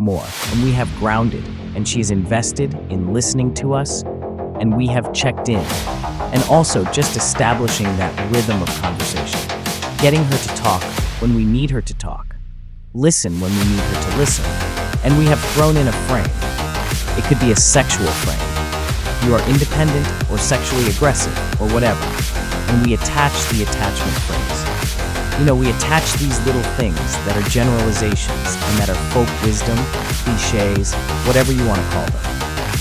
more, and we have grounded, and she is invested in listening to us, and we have checked in, and also just establishing that rhythm of conversation, getting her to talk when we need her to talk, listen when we need her to listen, and we have thrown in a frame. It could be a sexual frame. You are independent or sexually aggressive or whatever, and we attach the attachment phrase. We attach these little things that are generalizations and that are folk wisdom, cliches, whatever you want to call them,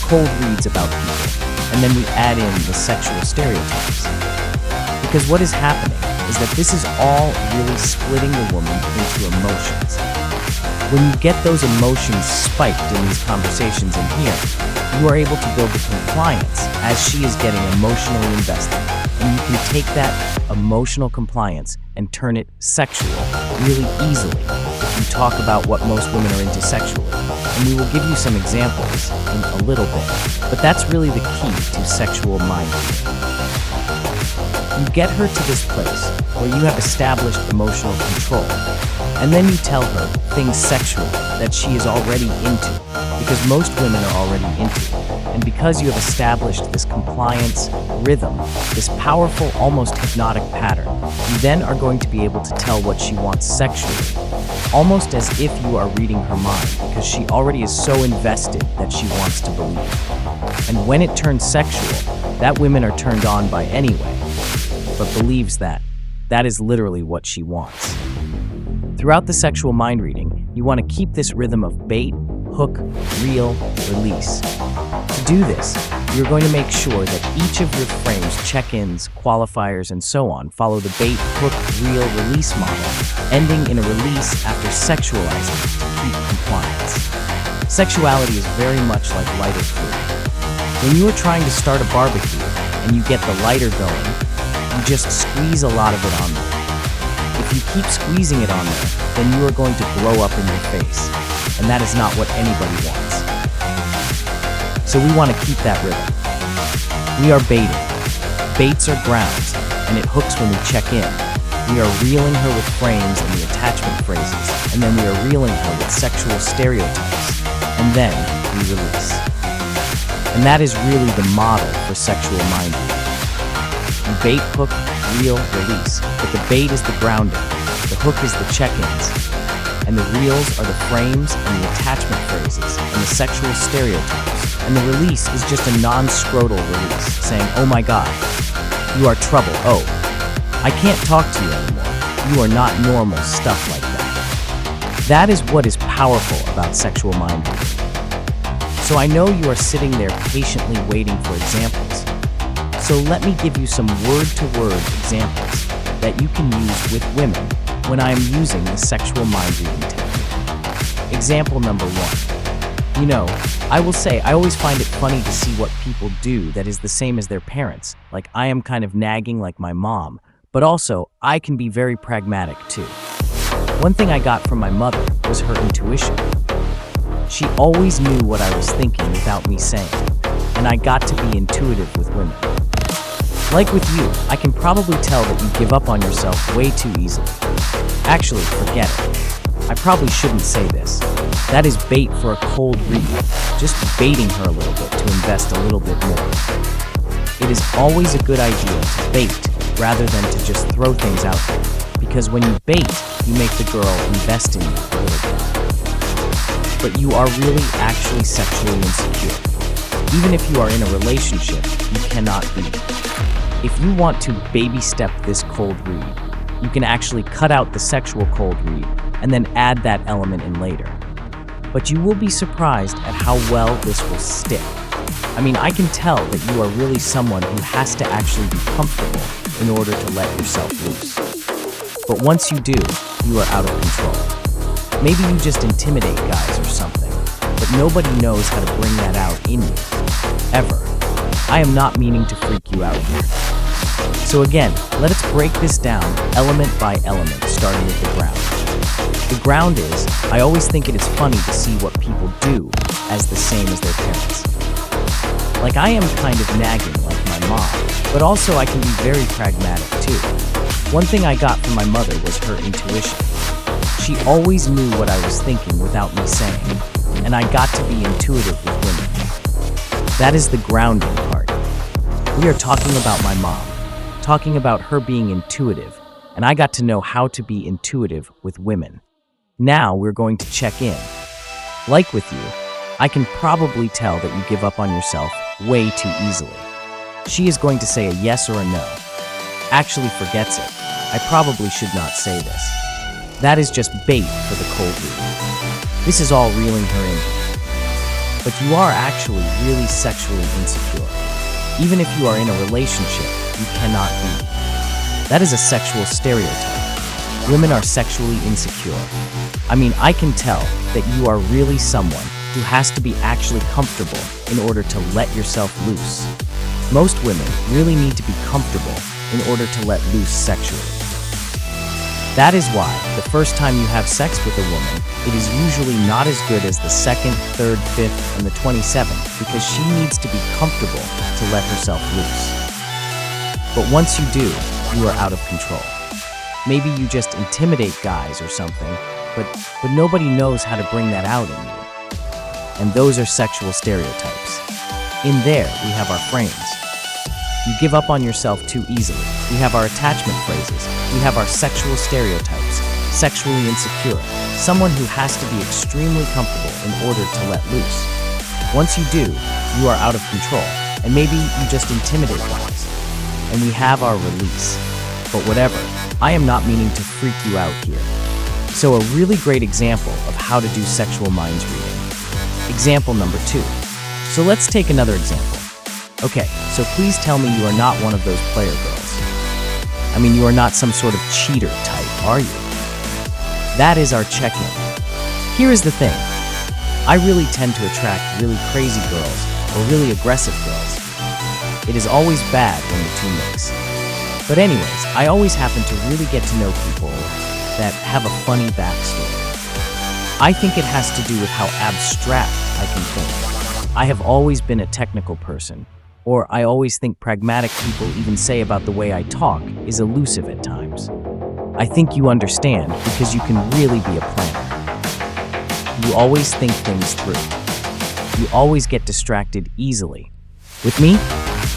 cold reads about people, and then we add in the sexual stereotypes. Because what is happening is that this is all really splitting the woman into emotions. When you get those emotions spiked in these conversations in here, you are able to build the compliance as she is getting emotionally invested. And you can take that emotional compliance and turn it sexual really easily if you talk about what most women are into sexually. And we will give you some examples in a little bit, but that's really the key to sexual mind reading. You get her to this place where you have established emotional control, and then you tell her things sexual that she is already into, because most women are already into it. And because you have established this compliance rhythm, this powerful, almost hypnotic pattern, you then are going to be able to tell what she wants sexually, almost as if you are reading her mind, because she already is so invested that she wants to believe. And when it turns sexual, that women are turned on by anyway, but believes that is literally what she wants. Throughout the sexual mind reading, you want to keep this rhythm of bait, hook, reel, release. To do this, you're going to make sure that each of your frames, check-ins, qualifiers, and so on follow the bait, hook, reel, release model, ending in a release after sexualizing to keep compliance. Sexuality is very much like lighter fluid. When you are trying to start a barbecue and you get the lighter going, you just squeeze a lot of it on there. If you keep squeezing it on there, then you are going to blow up in your face, and that is not what anybody wants. So we want to keep that rhythm. We are baiting. Baits are grounds, and it hooks when we check in. We are reeling her with frames and the attachment phrases, and then we are reeling her with sexual stereotypes, and then we release. And that is really the model for sexual mind reading. You bait, hook, reel, release, but the bait is the grounding, the hook is the check-ins, and the reels are the frames and the attachment phrases and the sexual stereotypes, and the release is just a non-scrotal release, saying, oh my god, you are trouble, oh, I can't talk to you anymore, you are not normal, stuff like that. That is what is powerful about sexual mind reading. So I know you are sitting there patiently waiting for examples. So let me give you some word-to-word examples that you can use with women when I am using the sexual mind reading technique. Example number 1. I will say I always find it funny to see what people do that is the same as their parents. Like I am kind of nagging like my mom, but also I can be very pragmatic too. One thing I got from my mother was her intuition. She always knew what I was thinking without me saying, and I got to be intuitive with women. Like with you, I can probably tell that you give up on yourself way too easily. Actually, forget it. I probably shouldn't say this. That is bait for a cold read, just baiting her a little bit to invest a little bit more. It is always a good idea to bait rather than to just throw things out there, because when you bait, you make the girl invest in you a little bit. But you are really actually sexually insecure. Even if you are in a relationship, you cannot be. If you want to baby step this cold read, you can actually cut out the sexual cold read and then add that element in later. But you will be surprised at how well this will stick. I can tell that you are really someone who has to actually be comfortable in order to let yourself loose. But once you do, you are out of control. Maybe you just intimidate guys or something, but nobody knows how to bring that out in you. Ever. I am not meaning to freak you out here. So again, let us break this down element by element, starting with the ground. The ground is, I always think it is funny to see what people do as the same as their parents. Like I am kind of nagging like my mom, but also I can be very pragmatic too. One thing I got from my mother was her intuition. She always knew what I was thinking without me saying, and I got to be intuitive with women. That is the grounding part. We are talking about my mom, talking about her being intuitive, and I got to know how to be intuitive with women. Now we're going to check in. Like with you, I can probably tell that you give up on yourself way too easily. She is going to say a yes or a no. Actually forgets it. I probably should not say this. That is just bait for the cold read. This is all reeling her in. But you are actually really sexually insecure. Even if you are in a relationship, you cannot be. That is a sexual stereotype. Women are sexually insecure. I mean, I can tell that you are really someone who has to be actually comfortable in order to let yourself loose. Most women really need to be comfortable in order to let loose sexually. That is why the first time you have sex with a woman, it is usually not as good as the second, third, fifth, and the 27th because she needs to be comfortable to let herself loose. But once you do, you are out of control. Maybe you just intimidate guys or something, but nobody knows how to bring that out in you. And those are sexual stereotypes. In there, we have our frames. You give up on yourself too easily. We have our attachment phrases. We have our sexual stereotypes. Sexually insecure. Someone who has to be extremely comfortable in order to let loose. Once you do, you are out of control. And maybe you just intimidate guys. And we have our release. But whatever, I am not meaning to freak you out here. So a really great example of how to do sexual minds reading. Example number 2. So let's take another example. Okay, so please tell me you are not one of those player girls. I mean, you are not some sort of cheater type, are you? That is our check-in. Here is the thing. I really tend to attract really crazy girls or really aggressive girls. It is always bad when the two mix. But anyways, I always happen to really get to know people that have a funny backstory. I think it has to do with how abstract I can think. I have always been a technical person, or I always think pragmatic people even say about the way I talk is elusive at times. I think you understand because you can really be a planner. You always think things through. You always get distracted easily. With me,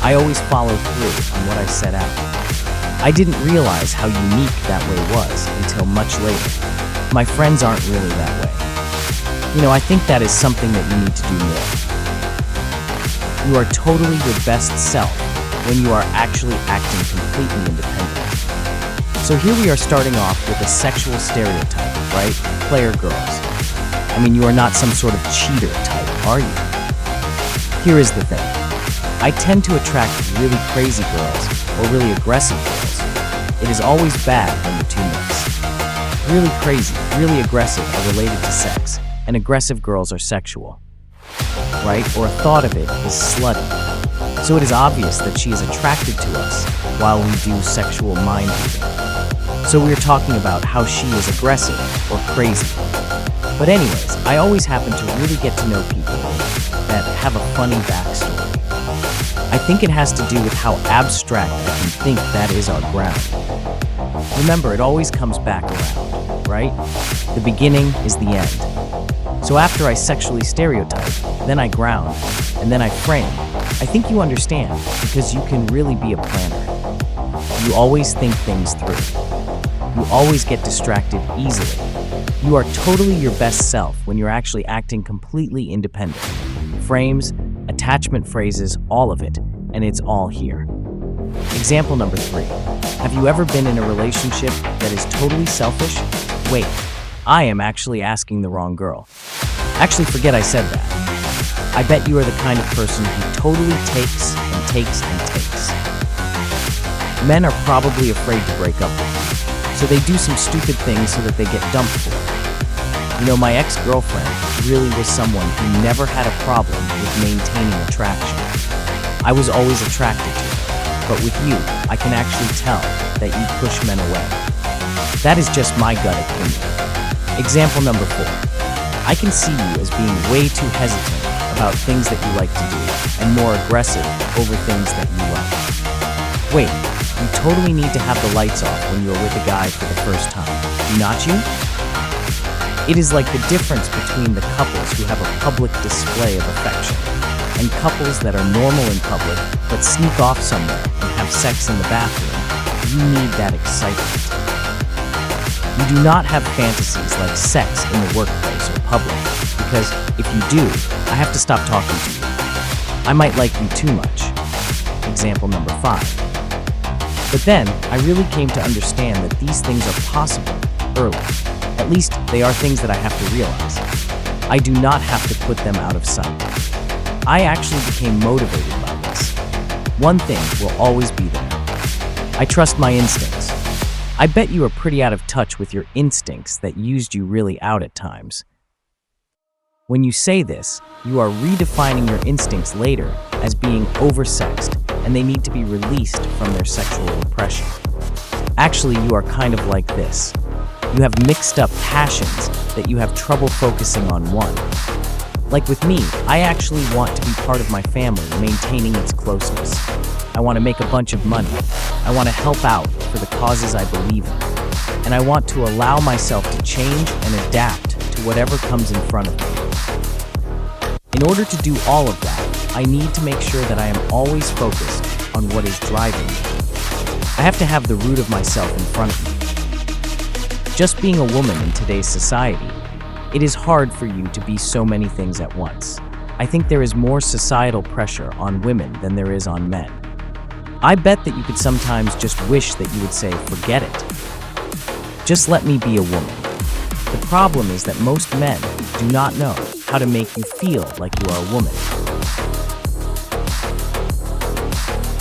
I always follow through on what I set out. I didn't realize how unique that way was until much later. My friends aren't really that way. I think that is something that you need to do more. You are totally your best self when you are actually acting completely independent. So here we are starting off with a sexual stereotype, right? Player girls. I mean, you are not some sort of cheater type, are you? Here is the thing. I tend to attract really crazy girls or really aggressive girls. It is always bad when the two mix. Really crazy, really aggressive are related to sex, and aggressive girls are sexual. Right? Or a thought of it is slutty. So it is obvious that she is attracted to us while we do sexual mind reading. So we are talking about how she is aggressive or crazy. But anyways, I always happen to really get to know people that have a funny backstory. I think it has to do with how abstract I can think that is our ground. Remember, it always comes back around, right? The beginning is the end. So after I sexually stereotype, then I ground, and then I frame. I think you understand, because you can really be a planner. You always think things through. You always get distracted easily. You are totally your best self when you're actually acting completely independent. Frames, attachment phrases, all of it, and it's all here. Example number 3. Have you ever been in a relationship that is totally selfish? Wait, I am actually asking the wrong girl. Actually, forget I said that. I bet you are the kind of person who totally takes and takes and takes. Men are probably afraid to break up with you, so they do some stupid things so that they get dumped for it. My ex-girlfriend really was someone who never had a problem with maintaining attraction. I was always attracted to her, but with you, I can actually tell that you push men away. That is just my gut opinion. Example number 4. I can see you as being way too hesitant about things that you like to do and more aggressive over things that you like. Wait, you totally need to have the lights off when you are with a guy for the first time. Do not you? It is like the difference between the couples who have a public display of affection and couples that are normal in public but sneak off somewhere and have sex in the bathroom. You need that excitement. You do not have fantasies like sex in the workplace or public, because if you do, I have to stop talking to you. I might like you too much. Example number 5. But then, I really came to understand that these things are possible early. At least, they are things that I have to realize. I do not have to put them out of sight. I actually became motivated by this. One thing will always be there. I trust my instincts. I bet you are pretty out of touch with your instincts that used you really out at times. When you say this, you are redefining your instincts later as being oversexed, and they need to be released from their sexual repression. Actually, you are kind of like this. You have mixed up passions that you have trouble focusing on one. Like with me, I actually want to be part of my family, maintaining its closeness. I want to make a bunch of money. I want to help out for the causes I believe in. And I want to allow myself to change and adapt to whatever comes in front of me. In order to do all of that, I need to make sure that I am always focused on what is driving me. I have to have the root of myself in front of me. Just being a woman in today's society, it is hard for you to be so many things at once. I think there is more societal pressure on women than there is on men. I bet that you could sometimes just wish that you would say, forget it. Just let me be a woman. The problem is that most men do not know how to make you feel like you are a woman.